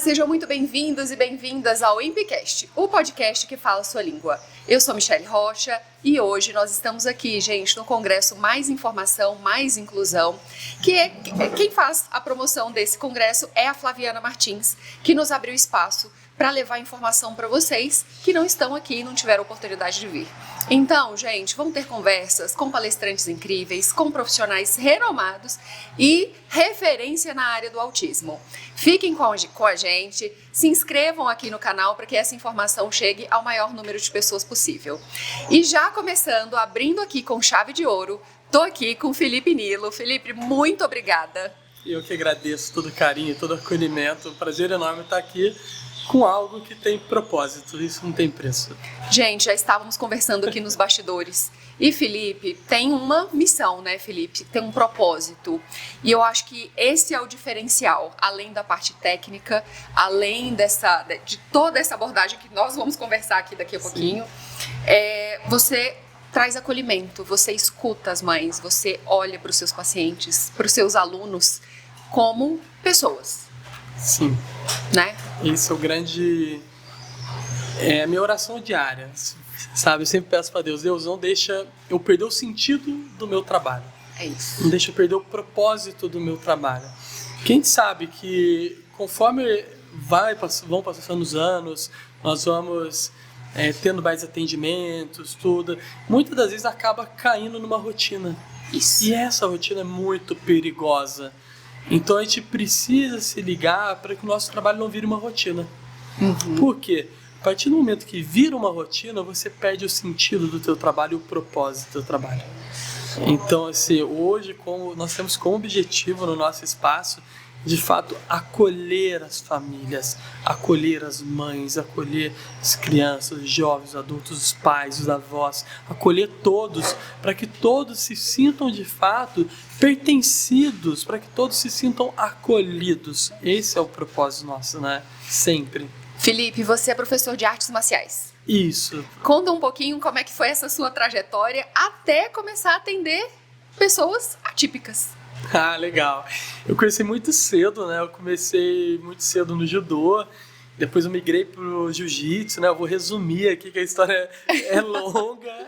sejam muito bem-vindos e bem-vindas ao Impicast, o podcast que fala a sua língua. Eu sou Michelle Rocha e hoje nós estamos aqui, gente, no congresso Mais Informação, Mais Inclusão, quem faz a promoção desse congresso é a Flaviana Martins, que nos abriu espaço para levar informação para vocês que não estão aqui e não tiveram oportunidade de vir. Então, gente, vão ter conversas com palestrantes incríveis, com profissionais renomados e referência na área do autismo. Fiquem com a gente, se inscrevam aqui no canal para que essa informação chegue ao maior número de pessoas possível. E já começando, abrindo aqui com chave de ouro, tô aqui com o Felipe Nilo. Felipe, muito obrigada. Eu que agradeço todo o carinho, todo o acolhimento. Um prazer enorme estar aqui com algo que tem propósito, isso não tem preço. Gente, já estávamos conversando aqui nos bastidores e Felipe tem uma missão, né, Felipe? Tem um propósito e eu acho que esse é o diferencial, além da parte técnica, além de toda essa abordagem que nós vamos conversar aqui daqui a pouquinho, você traz acolhimento, você escuta as mães, você olha para os seus pacientes, para os seus alunos como pessoas. Sim. Né? Isso é o grande... É a minha oração diária, sabe? Eu sempre peço para Deus, Deus, não deixa eu perder o sentido do meu trabalho. É isso. Não deixa eu perder o propósito do meu trabalho. Porque a gente sabe que conforme vão passando os anos, nós vamos tendo mais atendimentos, tudo. Muitas das vezes acaba caindo numa rotina. Isso. E essa rotina é muito perigosa. Então a gente precisa se ligar para que o nosso trabalho não vire uma rotina. Uhum. Por quê? A partir do momento que vira uma rotina, você perde o sentido do teu trabalho e o propósito do teu trabalho. Então, assim, hoje nós temos como objetivo no nosso espaço, de fato, acolher as famílias, acolher as mães, acolher as crianças, os jovens, os adultos, os pais, os avós, acolher todos, para que todos se sintam de fato pertencidos, para que todos se sintam acolhidos. Esse é o propósito nosso, né? Sempre. Felipe, você é professor de artes marciais. Isso. Conta um pouquinho como é que foi essa sua trajetória até começar a atender pessoas atípicas. Ah, legal. Eu comecei muito cedo, né? Eu comecei muito cedo no judô, depois eu migrei pro jiu-jitsu, né? Eu vou resumir aqui que a história é longa.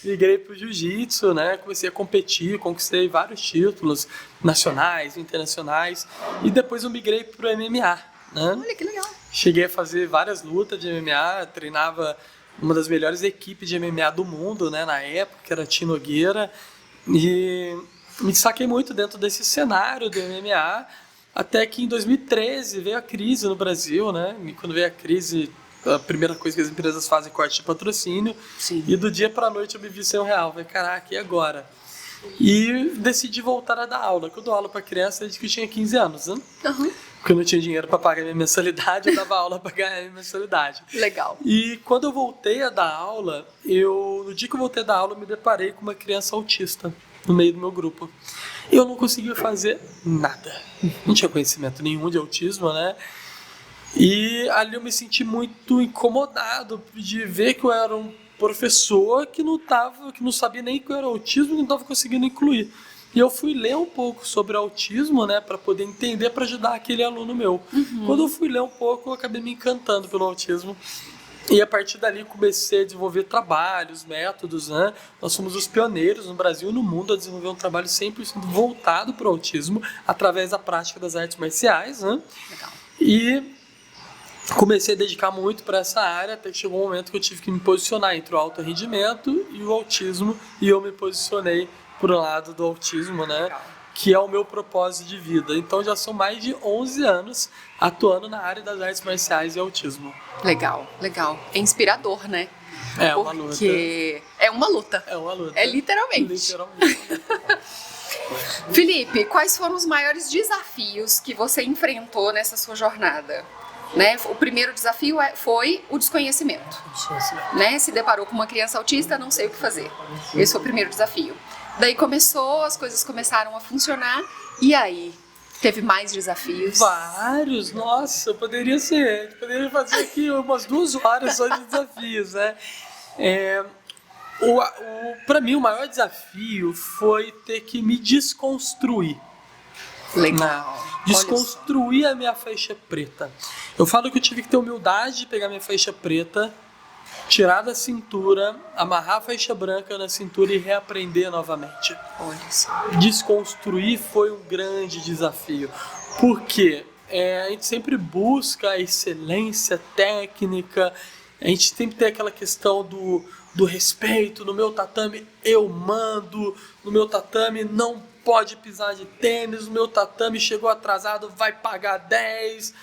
Migrei pro jiu-jitsu, né? Comecei a competir, conquistei vários títulos nacionais, internacionais, e depois eu migrei pro MMA, né? Olha que legal. Cheguei a fazer várias lutas de MMA, treinava uma das melhores equipes de MMA do mundo, né? Na época, que era a Tino Nogueira, e me destaquei muito dentro desse cenário do MMA, até que em 2013 veio a crise no Brasil, né? E quando veio a crise, a primeira coisa que as empresas fazem é corte de patrocínio. Sim. E do dia para a noite eu me vi sem R$1. Falei, caraca, e agora? E decidi voltar a dar aula, que eu dou aula para criança desde que eu tinha 15 anos, né? Uhum. Porque eu não tinha dinheiro para pagar minha mensalidade, eu dava aula para ganhar minha mensalidade. Legal. E quando eu voltei a dar aula, no dia que eu voltei a dar aula, eu me deparei com uma criança autista no meio do meu grupo. Eu não conseguia fazer nada. Não tinha conhecimento nenhum de autismo, né? E ali eu me senti muito incomodado de ver que eu era um professor que não sabia nem que eu era autismo e não estava conseguindo incluir. E eu fui ler um pouco sobre autismo, né, para poder entender, para ajudar aquele aluno meu. Uhum. Quando eu fui ler um pouco, eu acabei me encantando pelo autismo. E a partir dali comecei a desenvolver trabalhos, métodos, né? Nós somos os pioneiros no Brasil e no mundo a desenvolver um trabalho 100% voltado para o autismo através da prática das artes marciais, né? Legal. E comecei a dedicar muito para essa área, até que chegou um momento que eu tive que me posicionar entre o alto rendimento e o autismo, e eu me posicionei por um lado do autismo, né? Legal. Que é o meu propósito de vida. Então já são mais de 11 anos atuando na área das artes marciais e autismo. Legal, legal. É inspirador, né? É uma luta. Porque é uma luta. É uma luta. É literalmente. Literalmente. Felipe, quais foram os maiores desafios que você enfrentou nessa sua jornada? Né? O primeiro desafio foi o desconhecimento. Né? Se deparou com uma criança autista, não sei o que fazer. Esse foi o primeiro desafio. Daí as coisas começaram a funcionar, e aí? Teve mais desafios? Vários, nossa, poderia fazer aqui umas 2 horas só de desafios, né? Para mim, o maior desafio foi ter que me desconstruir. Legal. Desconstruir a minha faixa preta. Eu falo que eu tive que ter humildade de pegar minha faixa preta, tirar da cintura, amarrar a faixa branca na cintura e reaprender novamente. Olha só. Desconstruir foi um grande desafio. Por quê? A gente sempre busca a excelência técnica, a gente sempre tem aquela questão do respeito. No meu tatame eu mando, no meu tatame não pode pisar de tênis, no meu tatame chegou atrasado, vai pagar 10.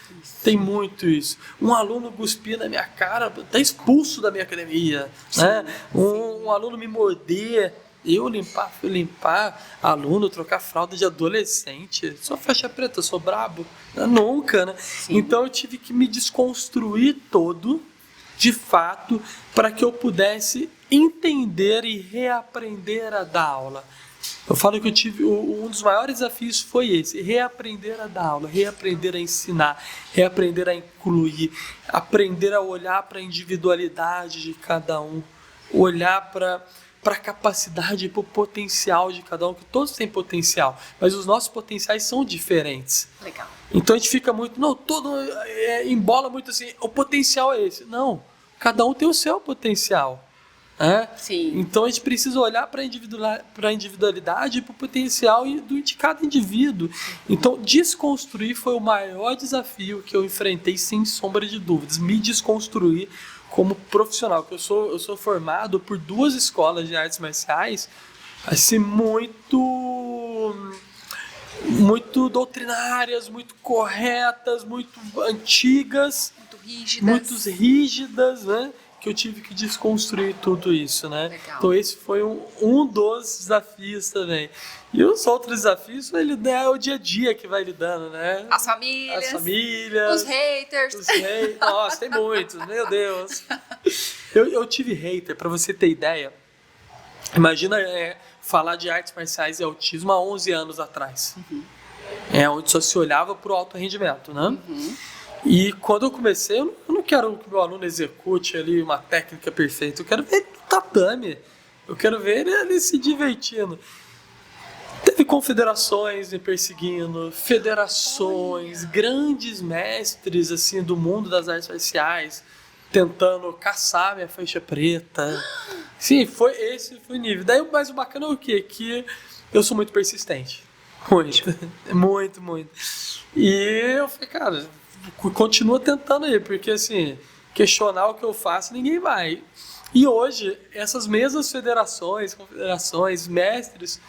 Tem muito isso. Um aluno cuspir na minha cara, tá expulso da minha academia. Né? Um aluno me morder, eu limpar aluno, trocar fralda de adolescente. Sou faixa preta, sou brabo. Nunca, né? Sim. Então eu tive que me desconstruir todo, de fato, para que eu pudesse entender e reaprender a dar aula. Eu falo que eu tive um dos maiores desafios foi esse: reaprender a dar aula, reaprender a ensinar, reaprender a incluir, aprender a olhar para a individualidade de cada um, olhar para a capacidade e para o potencial de cada um, que todos têm potencial, mas os nossos potenciais são diferentes. Legal. Então a gente fica muito, embola muito assim, o potencial é esse. Não, cada um tem o seu potencial. Sim. Então a gente precisa olhar para a individualidade e para o potencial de cada indivíduo. Então desconstruir foi o maior desafio que eu enfrentei, sem sombra de dúvidas. Me desconstruir como profissional. Eu sou formado por 2 escolas de artes marciais, assim, muito doutrinárias, muito corretas, muito antigas, muito rígidas, né? Que eu tive que desconstruir tudo isso, né? Legal. Então esse foi um dos desafios também. E os outros desafios é o dia a dia que vai lidando, né? As famílias. Os haters. Nossa, tem muitos, meu Deus. Eu tive hater, pra você ter ideia. Imagina falar de artes marciais e autismo há 11 anos atrás. Uhum. Onde só se olhava pro alto rendimento, né? Uhum. E quando eu comecei, eu não quero que meu aluno execute ali uma técnica perfeita. Eu quero ver ele no tatame. Eu quero ver ele se divertindo. Teve confederações me perseguindo, federações, grandes mestres assim, do mundo das artes marciais, tentando caçar minha faixa preta. Sim, esse foi o nível. Daí, mas o bacana é o quê? Que eu sou muito persistente. Muito. E eu falei, cara, continua tentando aí, porque assim, questionar o que eu faço, ninguém vai. E hoje, essas mesmas federações, confederações, mestres,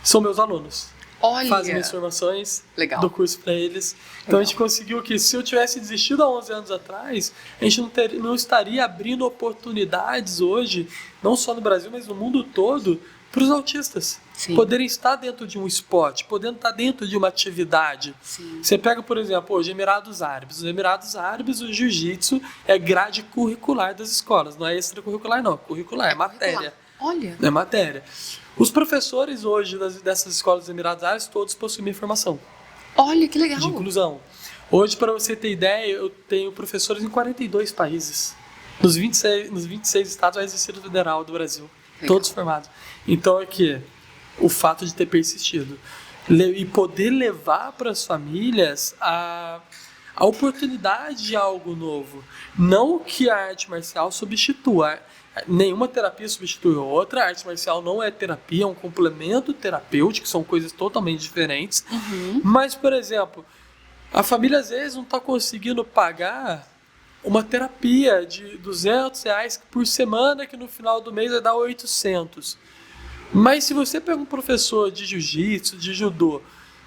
são meus alunos. Olha. Fazem minhas formações, Legal. do curso para eles. Então a gente conseguiu que, se eu tivesse desistido há 11 anos atrás, a gente não estaria abrindo oportunidades hoje, não só no Brasil, mas no mundo todo, para os autistas. Sim. Poderem estar dentro de um esporte, podendo estar dentro de uma atividade. Sim. Você pega, por exemplo, hoje, Emirados Árabes. Os Emirados Árabes, o jiu-jitsu é grade curricular das escolas. Não é extracurricular, não. Curricular, é matéria. Olha. É matéria. Os professores hoje dessas escolas dos Emirados Árabes, todos possuem minha formação. Olha, que legal. De inclusão. Hoje, para você ter ideia, eu tenho professores em 42 países. Nos 26 estados mais Distrito Federal do Brasil. Legal. Todos formados. Então, aqui, o fato de ter persistido. E poder levar para as famílias a oportunidade de algo novo. Não que a arte marcial substitua. Nenhuma terapia substitui outra. A arte marcial não é terapia, é um complemento terapêutico, são coisas totalmente diferentes. Uhum. Mas, por exemplo, a família às vezes não está conseguindo pagar uma terapia de R$200 por semana, que no final do mês vai dar 800. Mas se você pega um professor de jiu-jitsu, de judô,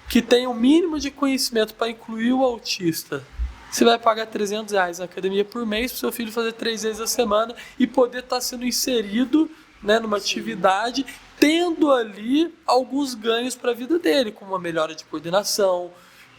que tem o mínimo de conhecimento para incluir o autista, você vai pagar R$300 na academia por mês para o seu filho fazer 3 vezes a semana e poder estar sendo inserido, né, numa atividade, tendo ali alguns ganhos para a vida dele, como uma melhora de coordenação,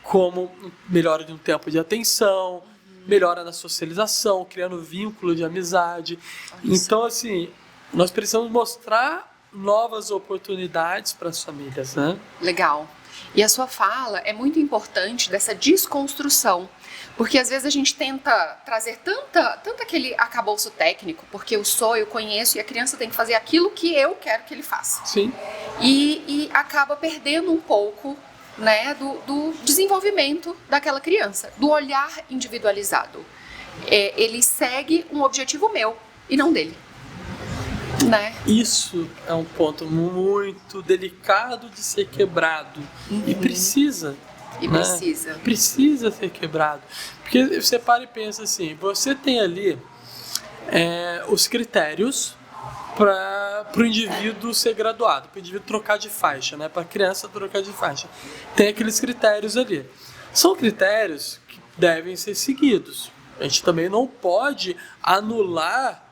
como melhora de um tempo de atenção, melhora na socialização, criando vínculo de amizade. Então, assim, nós precisamos mostrar novas oportunidades para as famílias, né? Legal. E a sua fala é muito importante dessa desconstrução, porque às vezes a gente tenta trazer tanto aquele arcabouço técnico, porque eu conheço, e a criança tem que fazer aquilo que eu quero que ele faça. Sim. E acaba perdendo um pouco né, do desenvolvimento daquela criança, do olhar individualizado. Ele segue um objetivo meu e não dele. Né? Isso é um ponto muito delicado de ser quebrado. E precisa. E né? Precisa ser quebrado. Porque você para e pensa assim, você tem ali os critérios para o indivíduo ser graduado, para o indivíduo trocar de faixa, né? Para a criança trocar de faixa. Tem aqueles critérios ali. São critérios que devem ser seguidos. A gente também não pode anular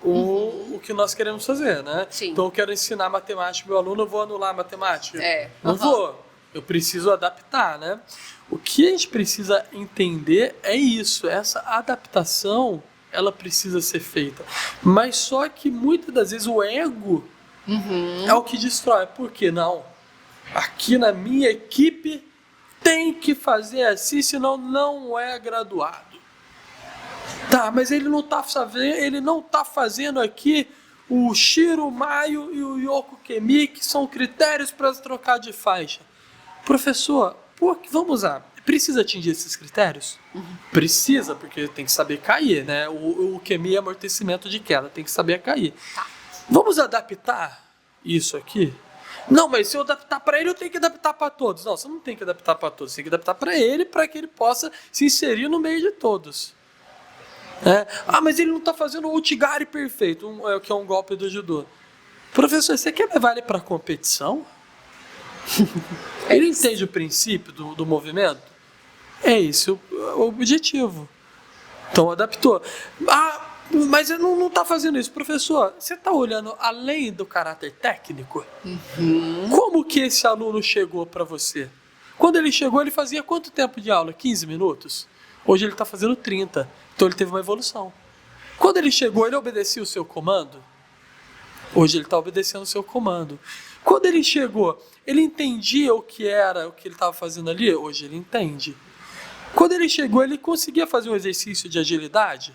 o que nós queremos fazer, né? Sim. Então eu quero ensinar matemática para o meu aluno, eu vou anular a matemática? Não Uhum. vou. Eu preciso adaptar, né? O que a gente precisa entender é isso, essa adaptação, ela precisa ser feita. Mas só que muitas das vezes o ego é o que destrói. Por que não? Aqui na minha equipe tem que fazer assim, senão não é graduado. Tá, mas ele não tá fazendo aqui o Shiro Maio e o Yoko Kemi, que são critérios para trocar de faixa. Professor, vamos lá, precisa atingir esses critérios? Precisa, porque tem que saber cair, né? O Kemi é amortecimento de queda, tem que saber cair. Tá. Vamos adaptar isso aqui? Não, mas se eu adaptar para ele, eu tenho que adaptar para todos. Não, você não tem que adaptar para todos, você tem que adaptar para que ele possa se inserir no meio de todos. Mas ele não está fazendo o Outigari perfeito, que é um golpe do judô. Professor, você quer levar ele para a competição? Ele entende o princípio do movimento? É esse o objetivo. Então adaptou. Mas ele não está fazendo isso. Professor, você está olhando além do caráter técnico? Como que esse aluno chegou para você? Quando ele chegou, ele fazia quanto tempo de aula? 15 minutos? Hoje ele está fazendo 30. Então ele teve uma evolução. Quando ele chegou, ele obedecia o seu comando? Hoje ele está obedecendo o seu comando. Quando ele chegou, ele entendia o que ele estava fazendo ali? Hoje ele entende. Quando ele chegou, ele conseguia fazer um exercício de agilidade?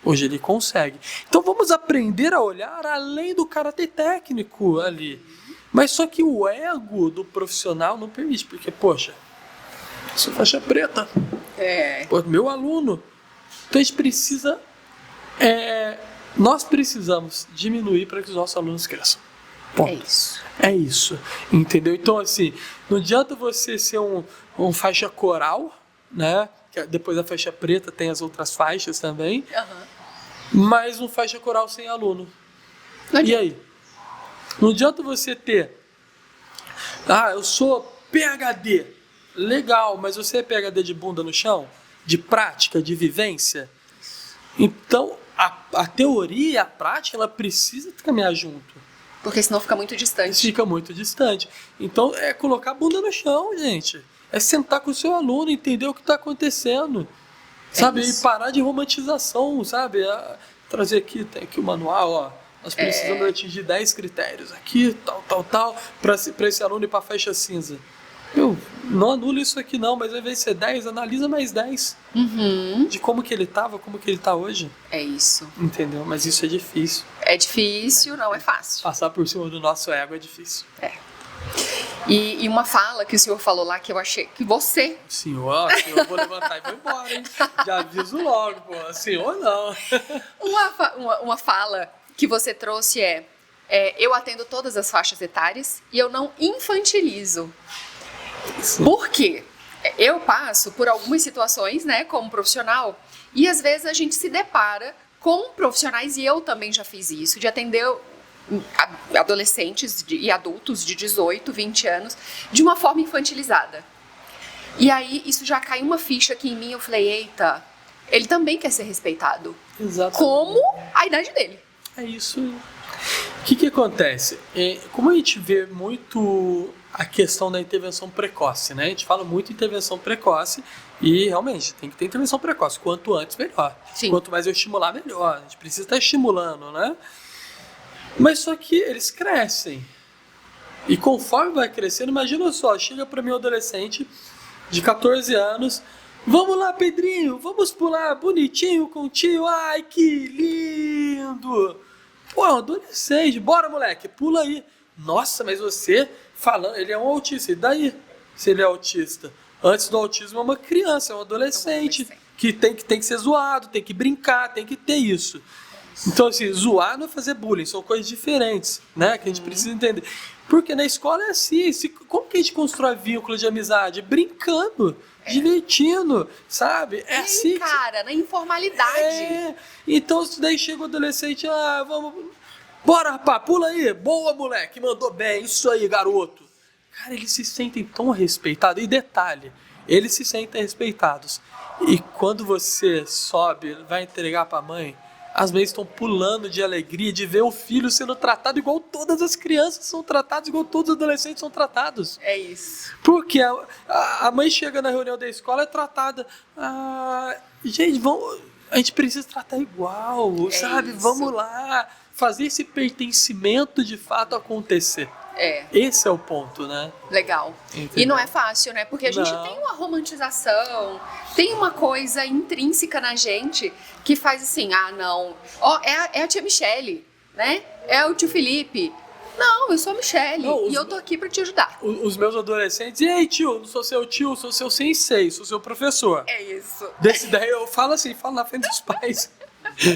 Hoje ele consegue. Então vamos aprender a olhar além do caráter técnico ali. Mas só que o ego do profissional não permite, porque, poxa, sou faixa preta. Pô, meu aluno. Então a gente precisa, nós precisamos diminuir para que os nossos alunos cresçam. Ponto. É isso. Entendeu? Então assim, não adianta você ser um faixa coral, né? Que depois da faixa preta tem as outras faixas também, mas um faixa coral sem aluno. E aí? Não adianta você ter, eu sou PhD, legal, mas você é PhD de bunda no chão? De prática, de vivência? Então, a teoria e a prática, ela precisa caminhar junto. Porque senão fica muito distante. Fica muito distante. Então, é colocar a bunda no chão, gente. É sentar com o seu aluno, entender o que está acontecendo. Sabe? E parar de romantização, sabe? Trazer aqui, tem aqui o manual, ó. Nós precisamos atingir 10 critérios aqui, tal, para esse aluno ir para a faixa cinza. Não anula isso aqui não, mas ao invés de ser 10, analisa mais 10. De como que ele estava, como que ele está hoje. É isso. Entendeu? Mas isso é difícil. É difícil, não é fácil. Passar por cima do nosso ego é difícil. E uma fala que o senhor falou lá que eu achei que você... Senhor, eu vou levantar e vou embora, hein? Já aviso logo, pô. Senhor, não. Uma fala que você trouxe eu atendo todas as faixas etárias e eu não infantilizo. Sim. Por quê? Eu passo por algumas situações, né, como profissional, e às vezes a gente se depara com profissionais, e eu também já fiz isso, de atender adolescentes e adultos de 18, 20 anos, de uma forma infantilizada. E aí isso já caiu uma ficha aqui em mim, eu falei, eita, ele também quer ser respeitado. Exato. Como a idade dele. É isso. O que acontece? Como a gente vê muito a questão da intervenção precoce, né? A gente fala muito em intervenção precoce e realmente tem que ter intervenção precoce. Quanto antes, melhor. Sim. Quanto mais eu estimular, melhor. A gente precisa estar estimulando, né? Mas só que eles crescem. E conforme vai crescendo, imagina só, chega para mim um adolescente de 14 anos, vamos lá, Pedrinho, vamos pular bonitinho com o tio, ai, que lindo! Pô, é um adolescente, bora, moleque, pula aí. Nossa, mas você falando, ele é um autista, e daí? se ele é autista. Antes do autismo é uma criança, é um adolescente, que tem que ser zoado, tem que brincar, tem que ter isso. Então, assim, zoar não é fazer bullying, são coisas diferentes, né? Que a gente precisa entender. Porque na escola é assim, como que a gente constrói vínculo de amizade? Brincando, divertindo, sabe? É assim. Cara, na informalidade. Então, daí chega o adolescente, vamos... Bora, rapaz, pula aí. Boa, moleque, mandou bem, isso aí, garoto. Cara, eles se sentem tão respeitados. E detalhe, eles se sentem respeitados. E quando você sobe, vai entregar pra mãe, as mães estão pulando de alegria de ver o filho sendo tratado igual todas as crianças são tratadas, igual todos os adolescentes são tratados. É isso. Porque a mãe chega na reunião da escola, é tratada... gente, a gente precisa tratar igual, sabe? Isso. Vamos lá, fazer esse pertencimento de fato acontecer. Esse é o ponto, né? Legal. Entendeu? E não é fácil, né? Porque a gente tem uma romantização, tem uma coisa intrínseca na gente que faz assim, não, é a tia Michele, né? É o tio Felipe. Não, eu sou a Michele e eu tô aqui pra te ajudar. Os meus adolescentes, e aí tio, não sou seu tio, sou seu sensei, sou seu professor. É isso. Daí eu falo assim, falo na frente dos pais.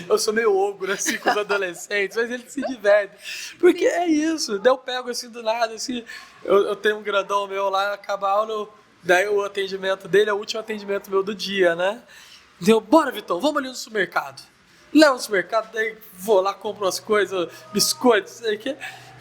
Eu sou meio ogro, assim, com os adolescentes, mas eles se divertem. Porque é isso. Daí eu pego, assim, do nada, assim... Eu tenho um grandão meu lá, acaba a aula, daí o atendimento dele é o último atendimento meu do dia, né? Daí bora, Vitão, vamos ali no supermercado. Levo no supermercado, daí vou lá, compro umas coisas, biscoitos, sei o quê.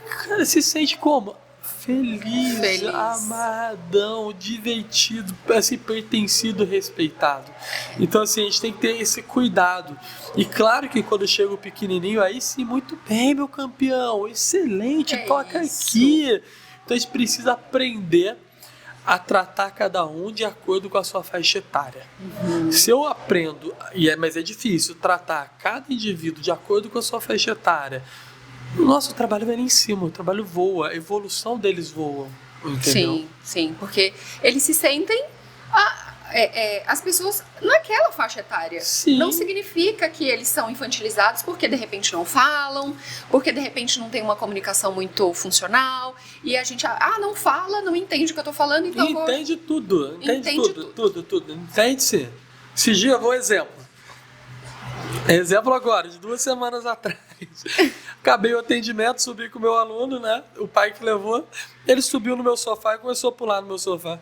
Cara, se sente como? Feliz, amadão, divertido, assim, pertencido, respeitado. Então, assim, a gente tem que ter esse cuidado. E claro que quando chega o pequenininho, aí sim, muito bem, meu campeão, excelente, toca aqui. Então, a gente precisa aprender a tratar cada um de acordo com a sua faixa etária. Se eu aprendo, mas é difícil, tratar cada indivíduo de acordo com a sua faixa etária, o nosso trabalho vai lá em cima, o trabalho voa, a evolução deles voa, entendeu? Sim, porque eles se sentem as pessoas naquela faixa etária. Sim. Não significa que eles são infantilizados porque de repente não falam, porque de repente não tem uma comunicação muito funcional, e a gente, não fala, não entende o que eu tô falando, então entende tudo, tudo. Entende-se. Esse dia eu vou exemplo agora, de 2 semanas atrás. Acabei o atendimento, subi com o meu aluno, né? O pai que levou. Ele subiu no meu sofá e começou a pular no meu sofá.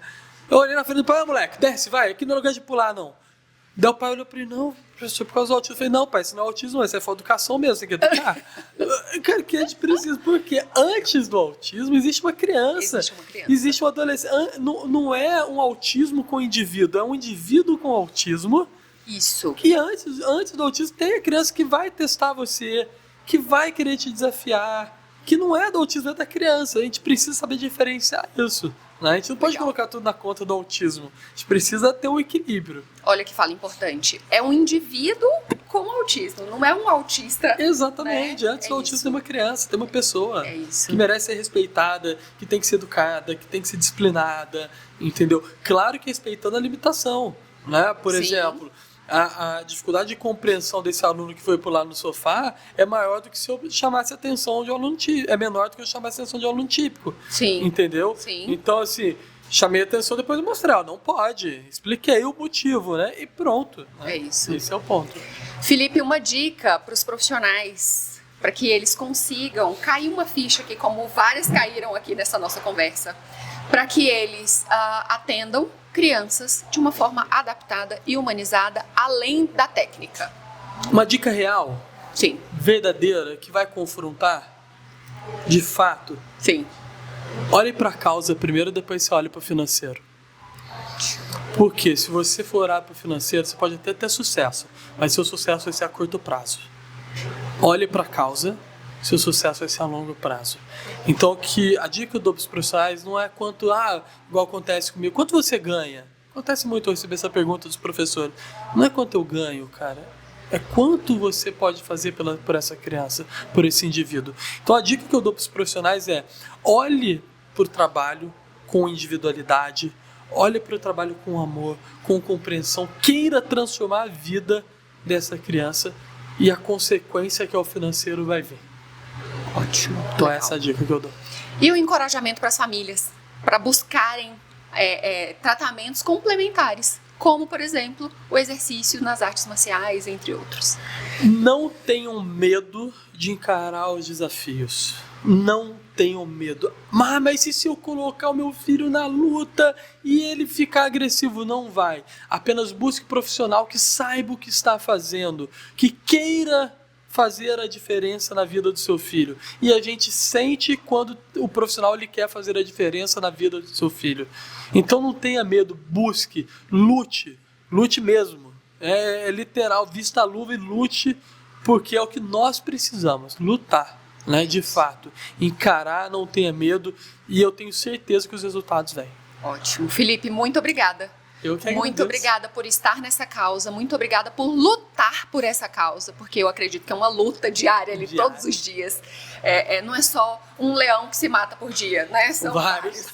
Eu olhei na frente do pai, moleque, desce, vai, aqui não é lugar de pular, não. Daí o pai olhou pra ele, não, professor, por causa do autismo. Eu falei, não, pai, isso não é autismo, isso é educação mesmo, você quer educar? Cara, que a gente precisa, porque antes do autismo existe uma criança. Existe um adolescente. Não é um autismo com indivíduo, é um indivíduo com autismo. Isso. Que antes do autismo tem a criança que vai testar você, que vai querer te desafiar, que não é do autismo, é da criança. A gente precisa saber diferenciar isso. Né? A gente não pode colocar tudo na conta do autismo. A gente precisa ter um equilíbrio. Olha que fala importante. É um indivíduo com autismo, não é um autista. Exatamente. Antes do autismo tem uma criança, tem uma pessoa que merece ser respeitada, que tem que ser educada, que tem que ser disciplinada, entendeu? Claro que respeitando a limitação. Né? Por exemplo, a dificuldade de compreensão desse aluno que foi pular no sofá é maior do que se eu chamasse a atenção de um aluno típico. É menor do que eu chamasse a atenção de um aluno típico. Sim. Entendeu? Sim. Então, assim, chamei a atenção, depois eu mostrei, não pode. Expliquei o motivo, né? E pronto. Né? É isso. Esse é o ponto. Felipe, uma dica para os profissionais, para que eles consigam cair uma ficha aqui, como várias caíram aqui nessa nossa conversa, para que eles atendam crianças de uma forma adaptada e humanizada, além da técnica. Uma dica real, sim, verdadeira, que vai confrontar, de fato. Sim. Olhe para a causa primeiro, depois você olha para o financeiro. Porque se você for olhar para o financeiro, você pode até ter sucesso, mas seu sucesso vai ser a curto prazo. Olhe para a causa, seu sucesso vai ser a longo prazo. Então, a dica que eu dou para os profissionais não é quanto, igual acontece comigo, quanto você ganha? Acontece muito eu receber essa pergunta dos professores. Não é quanto eu ganho, cara. É quanto você pode fazer por essa criança, por esse indivíduo. Então, a dica que eu dou para os profissionais é: olhe para o trabalho com individualidade, olhe para o trabalho com amor, com compreensão, queira transformar a vida dessa criança e a consequência que é o financeiro vai vir. Ótimo. Então, essa é a dica que eu dou. E o encorajamento para as famílias, para buscarem tratamentos complementares, como, por exemplo, o exercício nas artes marciais, entre outros. Não tenham medo de encarar os desafios. Não tenham medo. Mas e se eu colocar o meu filho na luta e ele ficar agressivo? Não vai. Apenas busque um profissional que saiba o que está fazendo, que queira fazer a diferença na vida do seu filho. E a gente sente quando o profissional ele quer fazer a diferença na vida do seu filho. Então não tenha medo, busque, lute mesmo. É literal, vista a luva e lute, porque é o que nós precisamos, lutar, né? De fato, encarar, não tenha medo, e eu tenho certeza que os resultados vêm. Ótimo. Felipe, muito obrigada. Eu que agradeço. Muito obrigada por estar nessa causa, muito obrigada por lutar por essa causa, porque eu acredito que é uma luta diária ali, todos os dias. Não é só um leão que se mata por dia, né? São vários.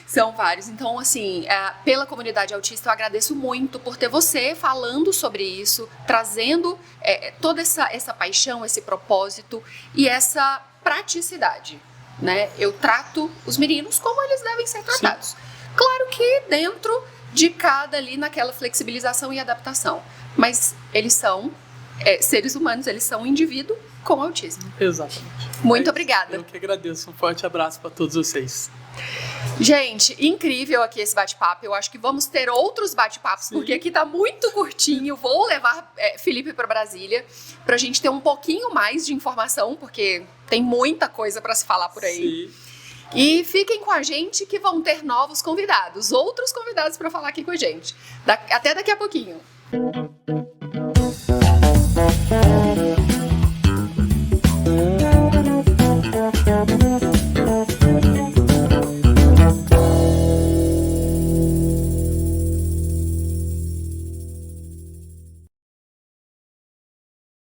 São vários. Então, assim, pela comunidade autista, eu agradeço muito por ter você falando sobre isso, trazendo toda essa paixão, esse propósito e essa praticidade, né? Eu trato os meninos como eles devem ser tratados. Sim. Claro que dentro de cada ali naquela flexibilização e adaptação. Mas eles são seres humanos, eles são um indivíduo com autismo. Exatamente. Muito obrigada. Eu que agradeço. Um forte abraço para todos vocês. Gente, incrível aqui esse bate-papo. Eu acho que vamos ter outros bate-papos, porque aqui tá muito curtinho. Vou levar Felipe para Brasília pra gente ter um pouquinho mais de informação, porque tem muita coisa para se falar por aí. Sim. E fiquem com a gente que vão ter novos convidados, outros convidados para falar aqui com a gente. Até daqui a pouquinho.